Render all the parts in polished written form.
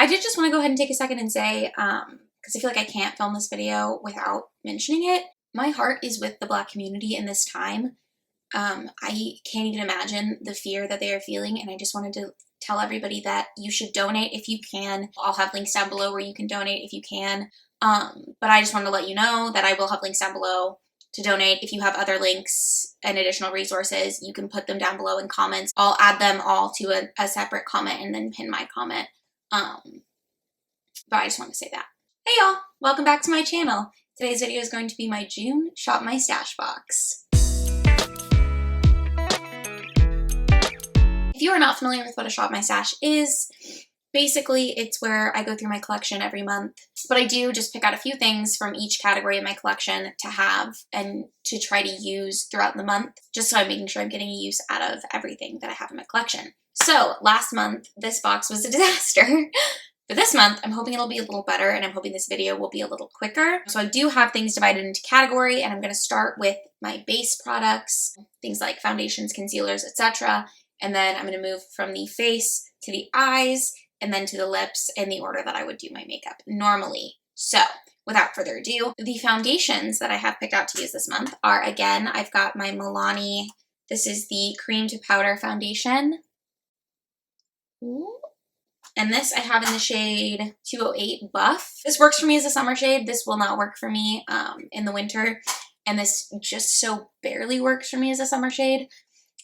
I did just want to go ahead and take a second and say, because I feel like I can't film this video without mentioning it, my heart is with the Black community in this time. I can't even imagine the fear that they are feeling, and I just wanted to tell everybody that you should donate if you can. I'll have links down below where you can donate if you can. But I just wanted to let you know that I will have links down below to donate. If you have other links and additional resources, you can put them down below in comments. I'll add them all to a separate comment and then pin my comment. But I just want to say that. Hey y'all, welcome back to my channel. Today's video is going to be my June Shop My Stash box. If you are not familiar with what a Shop My Stash is, basically it's where I go through my collection every month. But I do just pick out a few things from each category of my collection to have and to try to use throughout the month, just so I'm making sure I'm getting a use out of everything that I have in my collection. So last month, this box was a disaster. But this month, I'm hoping it'll be a little better, and I'm hoping this video will be a little quicker. So I do have things divided into category, and I'm going to start with my base products, things like foundations, concealers, etc. And then I'm going to move from the face to the eyes, and then to the lips in the order that I would do my makeup normally. So without further ado, the foundations that I have picked out to use this month are, again, I've got my Milani. This is the cream to powder foundation. Ooh. And this I have in the shade 208 Buff. This works for me as a summer shade. This will not work for me in the winter. And this just so barely works for me as a summer shade.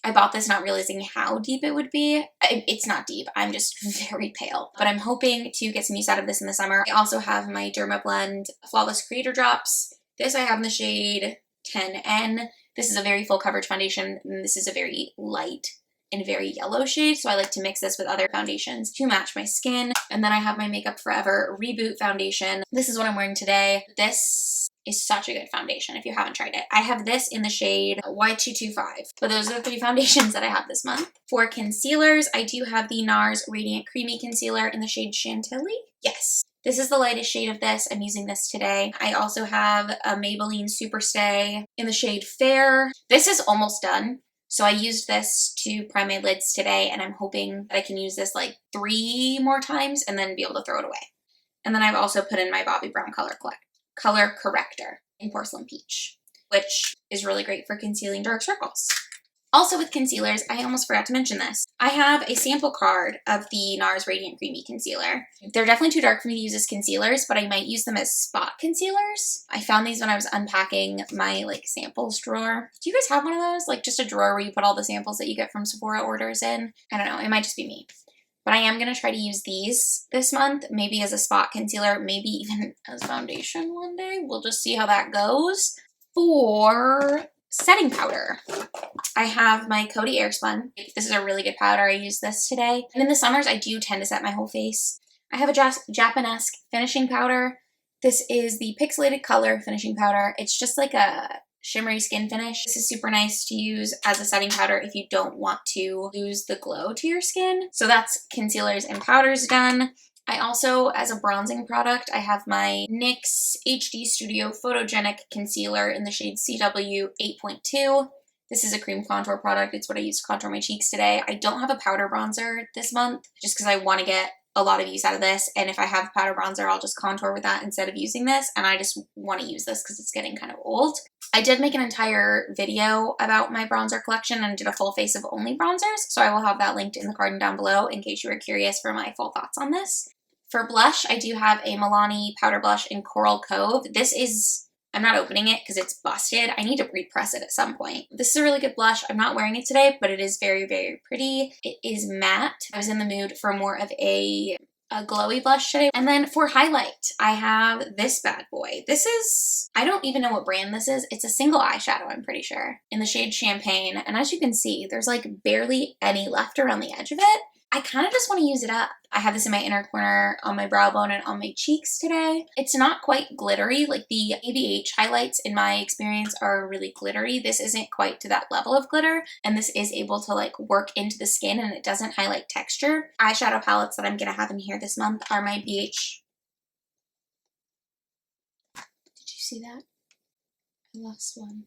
I bought this not realizing how deep it would be. It's not deep. I'm just very pale. But I'm hoping to get some use out of this in the summer. I also have my Dermablend Flawless Creator Drops. This I have in the shade 10N. This is a very full coverage foundation. And this is a very light and very yellow shade, so I like to mix this with other foundations to match my skin. And then I have my Makeup Forever Reboot Foundation. This is what I'm wearing today. This is such a good foundation if you haven't tried it. I have this in the shade Y225. But those are the three foundations that I have this month. For concealers, I do have the NARS Radiant Creamy Concealer in the shade Chantilly. Yes. This is the lightest shade of this. I'm using this today. I also have a Maybelline Superstay in the shade Fair. This is almost done. So I used this to prime my lids today, and I'm hoping that I can use this like 3 more times and then be able to throw it away. And then I've also put in my Bobbi Brown color corrector in Porcelain Peach, which is really great for concealing dark circles. Also with concealers, I almost forgot to mention this. I have a sample card of the NARS Radiant Creamy Concealer. They're definitely too dark for me to use as concealers, but I might use them as spot concealers. I found these when I was unpacking my samples drawer. Do you guys have one of those? Like just a drawer where you put all the samples that you get from Sephora orders in? I don't know, it might just be me. But I am going to try to use these this month, maybe as a spot concealer, maybe even as foundation one day. We'll just see how that goes. For setting powder, I have my Coty Airspun. This is a really good powder. I use this today. And in the summers, I do tend to set my whole face. I have a Japanesque finishing powder. This is the Pixelated Color finishing powder. It's just like a shimmery skin finish. This is super nice to use as a setting powder if you don't want to lose the glow to your skin. So that's concealers and powders done. I also, as a bronzing product, I have my NYX HD Studio Photogenic Concealer in the shade CW 8.2. This is a cream contour product. It's what I use to contour my cheeks today. I don't have a powder bronzer this month just because I want to get a lot of use out of this. And if I have powder bronzer, I'll just contour with that instead of using this. And I just want to use this because it's getting kind of old. I did make an entire video about my bronzer collection and did a full face of only bronzers. So I will have that linked in the card down below in case you were curious for my full thoughts on this. For blush, I do have a Milani powder blush in Coral Cove. This is, I'm not opening it because it's busted. I need to repress it at some point. This is a really good blush. I'm not wearing it today, but it is very, very pretty. It is matte. I was in the mood for more of a glowy blush today. And then for highlight, I have this bad boy. This is, I don't even know what brand this is. It's a single eyeshadow, I'm pretty sure, in the shade Champagne. And as you can see, there's like barely any left around the edge of it. I kind of just want to use it up. I have this in my inner corner, on my brow bone, and on my cheeks today. It's not quite glittery. Like the ABH highlights, in my experience, are really glittery. This isn't quite to that level of glitter, and this is able to work into the skin, and it doesn't highlight texture. Eyeshadow palettes that I'm going to have in here this month are my BH. Did you see that? I lost one.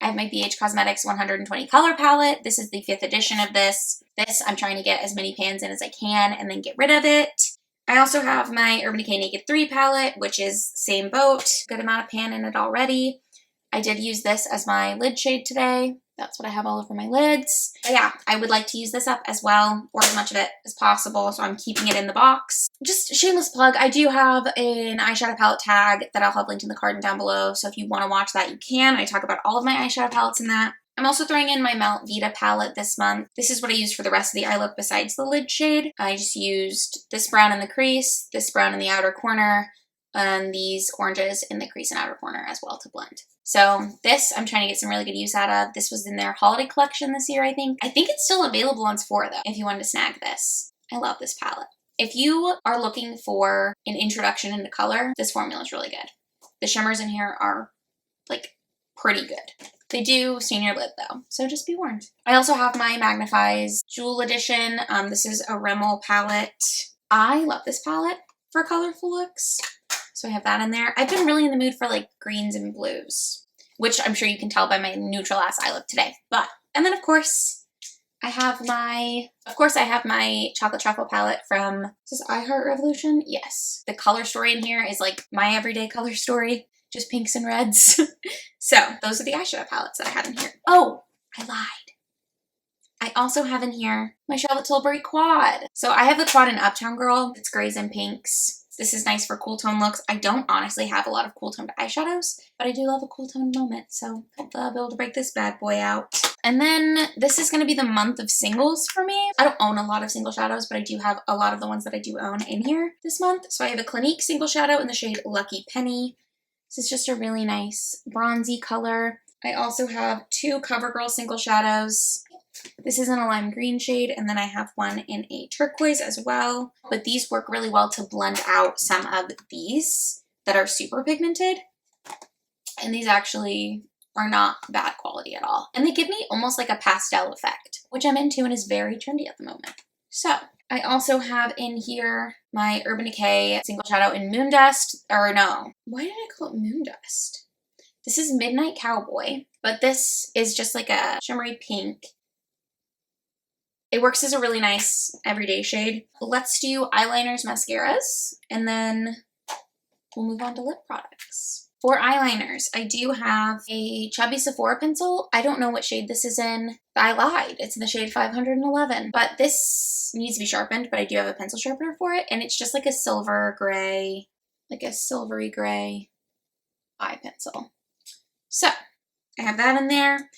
I have my BH Cosmetics 120 color palette. This is the 5th edition of this. This I'm trying to get as many pans in as I can and then get rid of it. I also have my Urban Decay Naked 3 palette, which is same boat. Good amount of pan in it already. I did use this as my lid shade today. That's what I have all over my lids. But yeah, I would like to use this up as well, or as much of it as possible, so I'm keeping it in the box. Just shameless plug, I do have an eyeshadow palette tag that I'll have linked in the card and down below, so if you want to watch that, you can. I talk about all of my eyeshadow palettes in that. I'm also throwing in my Melt Vita palette this month. This is what I used for the rest of the eye look besides the lid shade. I just used this brown in the crease, this brown in the outer corner, and these oranges in the crease and outer corner as well to blend. So this I'm trying to get some really good use out of. This was in their holiday collection this year, I think. I think it's still available on Sephora though, if you wanted to snag this. I love this palette. If you are looking for an introduction into color, this formula is really good. The shimmers in here are like pretty good. They do stain your lid though, so just be warned. I also have my Magnifies Jewel Edition. This is a Rimmel palette. I love this palette for colorful looks. So I have that in there. I've been really in the mood for like greens and blues, which I'm sure you can tell by my neutral ass eye look today. And then of course I have my Chocolate Truffle palette from, is this I Heart Revolution? Yes. The color story in here is like my everyday color story, just pinks and reds. So those are the eyeshadow palettes that I have in here. Oh, I lied. I also have in here my Charlotte Tilbury quad. So I have the quad in Uptown Girl. It's grays and pinks. This is nice for cool tone looks. I don't honestly have a lot of cool toned eyeshadows, but I do love a cool tone moment, so I'll be able to break this bad boy out. And then this is going to be the month of singles for me. I don't own a lot of single shadows, but I do have a lot of the ones that I do own in here this month. So I have a Clinique single shadow in the shade Lucky Penny. This is just a really nice bronzy color. I also have two CoverGirl single shadows. This is in a lime green shade, and then I have one in a turquoise as well. But these work really well to blend out some of these that are super pigmented. And these actually are not bad quality at all. And they give me almost like a pastel effect, which I'm into and is very trendy at the moment. So I also have in here my Urban Decay single shadow in Moondust. Or no, why did I call it Moondust? This is Midnight Cowboy, but this is just like a shimmery pink. It works as a really nice everyday shade. Let's do eyeliners, mascaras, and then we'll move on to lip products. For eyeliners, I do have a Chubby Sephora pencil. I don't know what shade this is in. I lied. It's in the shade 511. But this needs to be sharpened, but I do have a pencil sharpener for it, and it's just like a silver gray, like a silvery gray eye pencil. So I have that in there.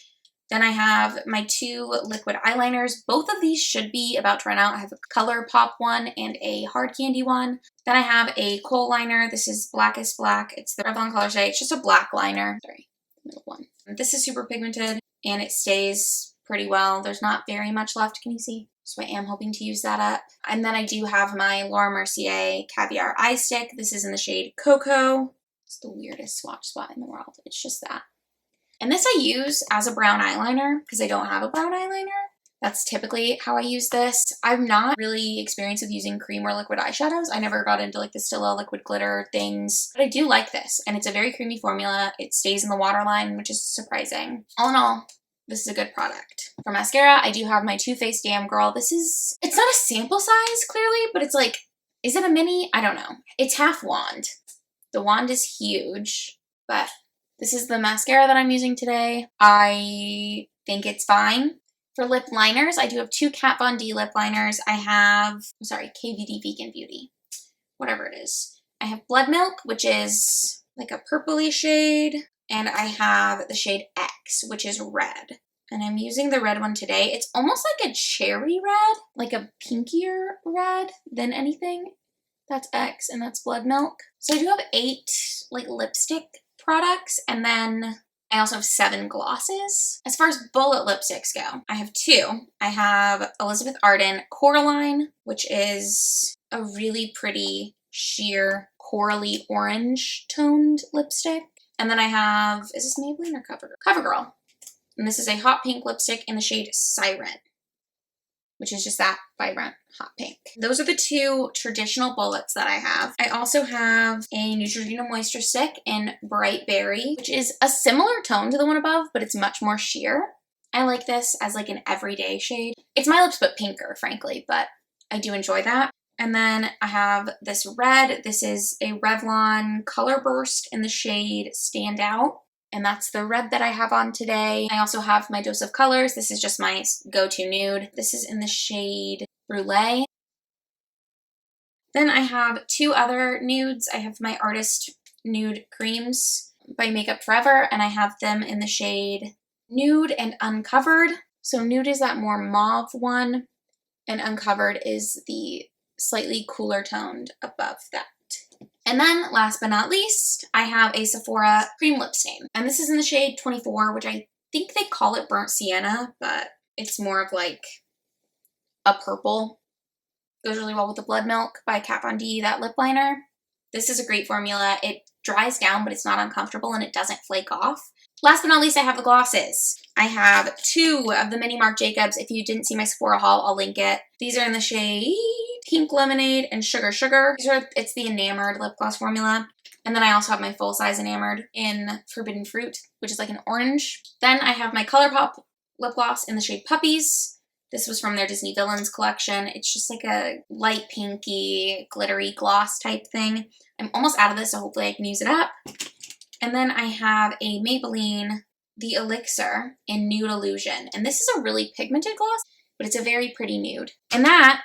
Then I have my two liquid eyeliners. Both of these should be about to run out. I have a ColourPop one and a Hard Candy one. Then I have a kohl liner. This is Blackest Black. It's the Revlon Color Stay. It's just a black liner. Sorry, middle one. This is super pigmented and it stays pretty well. There's not very much left. Can you see? So I am hoping to use that up. And then I do have my Laura Mercier Caviar Eye Stick. This is in the shade Cocoa. It's the weirdest swatch spot in the world. It's just that. And this I use as a brown eyeliner because I don't have a brown eyeliner. That's typically how I use this. I'm not really experienced with using cream or liquid eyeshadows. I never got into like the Stila liquid glitter things, but I do like this. And it's a very creamy formula. It stays in the waterline, which is surprising. All in all, this is a good product. For mascara, I do have my Too Faced Damn Girl. It's not a sample size clearly, but it's like, is it a mini? I don't know. It's half wand. The wand is huge, but this is the mascara that I'm using today. I think it's fine. For lip liners, I do have two Kat Von D lip liners. I have, KVD Vegan Beauty, whatever it is. I have Blood Milk, which is like a purpley shade, and I have the shade X, which is red. And I'm using the red one today. It's almost like a cherry red, like a pinkier red than anything. That's X, and that's Blood Milk. So I do have 8 like lipstick products, and then I also have 7 glosses. As far as bullet lipsticks go, I have 2. I have Elizabeth Arden Coraline, which is a really pretty sheer corally orange toned lipstick. And then I have, is this Maybelline or CoverGirl? CoverGirl. And this is a hot pink lipstick in the shade Siren, which is just that vibrant hot pink. Those are the 2 traditional bullets that I have. I also have a Neutrogena Moisture Stick in Bright Berry, which is a similar tone to the one above, but it's much more sheer. I like this as like an everyday shade. It's my lips but pinker, frankly, but I do enjoy that. And then I have this red. This is a Revlon Color Burst in the shade Stand Out. And that's the red that I have on today. I also have my Dose of Colors. This is just my go-to nude. This is in the shade Brulee. Then I have two other nudes. I have my Artist Nude Creams by Makeup Forever, and I have them in the shade Nude and Uncovered. So nude is that more mauve one, and Uncovered is the slightly cooler toned above that. And then last but not least, I have a Sephora cream lip stain. And this is in the shade 24, which I think they call it Burnt Sienna, but it's more of like a purple. Goes really well with the Blood Milk by Kat Von D, that lip liner. This is a great formula. It dries down, but it's not uncomfortable and it doesn't flake off. Last but not least, I have the glosses. I have two of the mini Marc Jacobs. If you didn't see my Sephora haul, I'll link it. These are in the shade Pink Lemonade and Sugar Sugar. It's the Enamored lip gloss formula. And then I also have my full-size Enamored in Forbidden Fruit, which is like an orange. Then I have my ColourPop lip gloss in the shade Puppies. This was from their Disney Villains collection. It's just like a light pinky, glittery gloss type thing. I'm almost out of this, so hopefully I can use it up. And then I have a Maybelline The Elixir in Nude Illusion. And this is a really pigmented gloss, but it's a very pretty nude. And that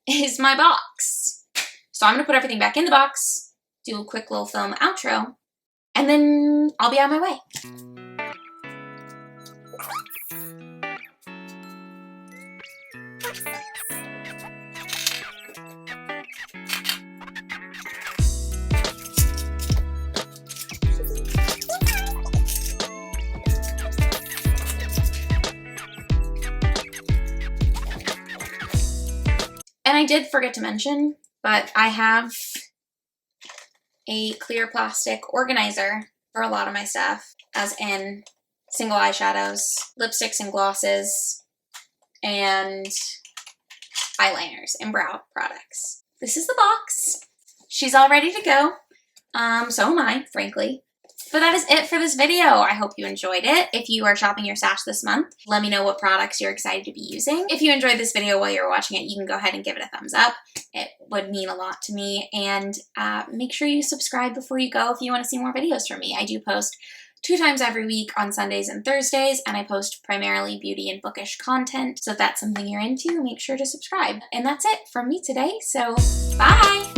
is my box. So I'm going to put everything back in the box, do a quick little film outro, and then I'll be on my way. And I did forget to mention, but I have a clear plastic organizer for a lot of my stuff, as in single eyeshadows, lipsticks and glosses, and eyeliners and brow products. This is the box. She's all ready to go. So am I, frankly. But that is it for this video. I hope you enjoyed it. If you are shopping your stash this month, let me know what products you're excited to be using. If you enjoyed this video while you were watching it, you can go ahead and give it a thumbs up. It would mean a lot to me. And make sure you subscribe before you go if you want to see more videos from me. I do post 2 times every week on Sundays and Thursdays, and I post primarily beauty and bookish content. So if that's something you're into, make sure to subscribe. And that's it from me today. So bye!